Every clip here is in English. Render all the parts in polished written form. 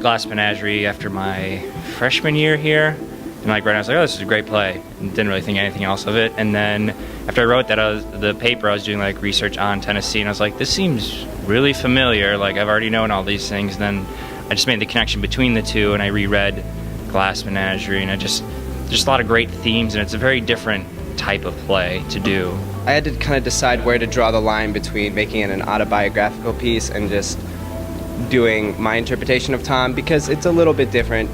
Glass Menagerie after my freshman year here. And like right now I was like, oh, this is a great play. And didn't really think anything else of it. And then after I wrote that, the paper, I was doing like research on Tennessee, and I was like, this seems really familiar. Like I've already known all these things. And then I just made the connection between the two, and I reread Glass Menagerie, and just a lot of great themes, and it's a very different type of play to do. I had to kind of decide where to draw the line between making it an autobiographical piece and just doing my interpretation of Tom, because it's a little bit different.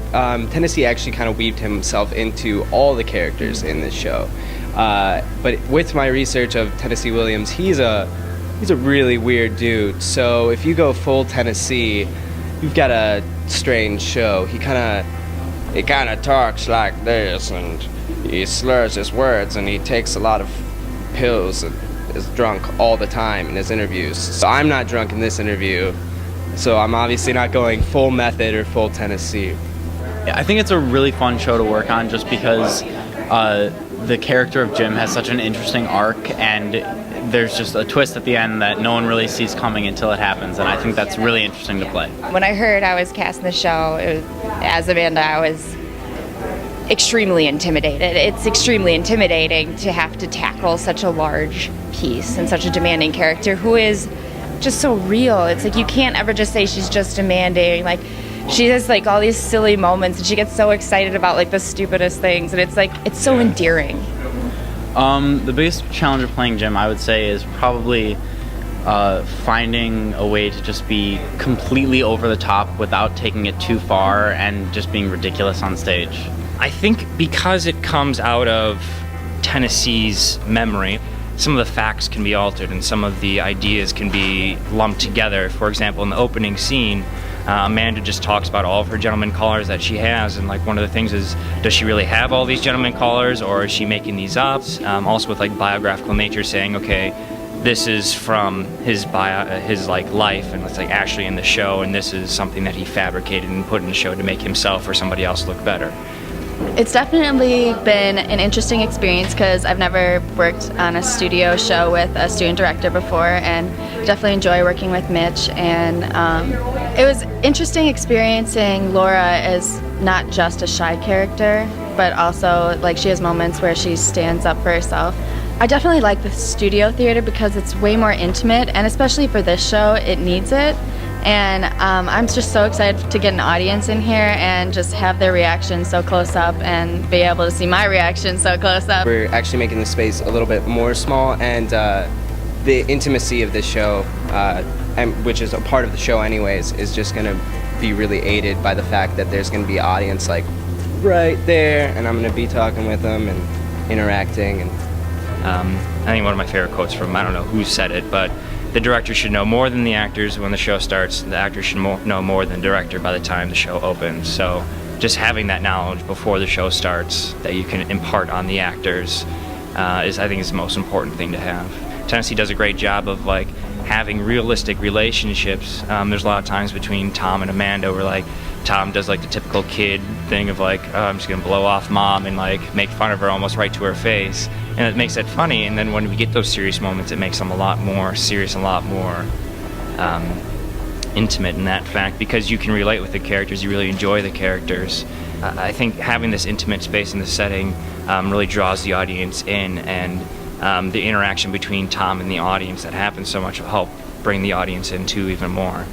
Tennessee actually kind of weaved himself into all the characters in this show. But with my research of Tennessee Williams, he's a really weird dude. So if you go full Tennessee, you've got a strange show. He kind of talks like this, and he slurs his words, and he takes a lot of pills and is drunk all the time in his interviews. So I'm not drunk in this interview, so I'm obviously not going full method or full Tennessee. Yeah, I think it's a really fun show to work on just because the character of Jim has such an interesting arc, and there's just a twist at the end that no one really sees coming until it happens, and I think that's really interesting to play. When I heard I was cast in the show, as Amanda, I was extremely intimidated. It's extremely intimidating to have to tackle such a large piece and such a demanding character who is just so real. It's like you can't ever just say she's just demanding. Like she has like all these silly moments, and she gets so excited about like the stupidest things, and it's like it's so endearing. The biggest challenge of playing Jim, I would say, is probably finding a way to just be completely over the top without taking it too far and just being ridiculous on stage. I think because it comes out of Tennessee's memory, some of the facts can be altered and some of the ideas can be lumped together. For example, in the opening scene, Amanda just talks about all of her gentleman callers that she has, and like one of the things is, does she really have all these gentleman callers, or is she making these up? Also with like biographical nature, saying, okay, this is from his like life, and it's like actually in the show, and this is something that he fabricated and put in the show to make himself or somebody else look better. It's definitely been an interesting experience because I've never worked on a studio show with a student director before, and definitely enjoy working with Mitch. And it was interesting experiencing Laura as not just a shy character, but also like she has moments where she stands up for herself. I definitely like the studio theater because it's way more intimate, and especially for this show, it needs it. And I'm just so excited to get an audience in here and just have their reaction so close up and be able to see my reaction so close up. We're actually making the space a little bit more small, and the intimacy of this show, which is a part of the show anyways, is just going to be really aided by the fact that there's going to be an audience like right there, and I'm going to be talking with them and interacting. And I think one of my favorite quotes from, I don't know who said it, but the director should know more than the actors when the show starts. The actors should know more than the director by the time the show opens. So just having that knowledge before the show starts that you can impart on the actors I think is the most important thing to have. Tennessee does a great job of like having realistic relationships. There's a lot of times between Tom and Amanda where like Tom does like the typical kid thing of like, oh, I'm just gonna blow off mom and like make fun of her almost right to her face, and it makes it funny. And then when we get those serious moments, it makes them a lot more serious and a lot more intimate in that fact, because you can relate with the characters, you really enjoy the characters. I think having this intimate space in the setting really draws the audience in, and the interaction between Tom and the audience that happens so much will help bring the audience in too even more.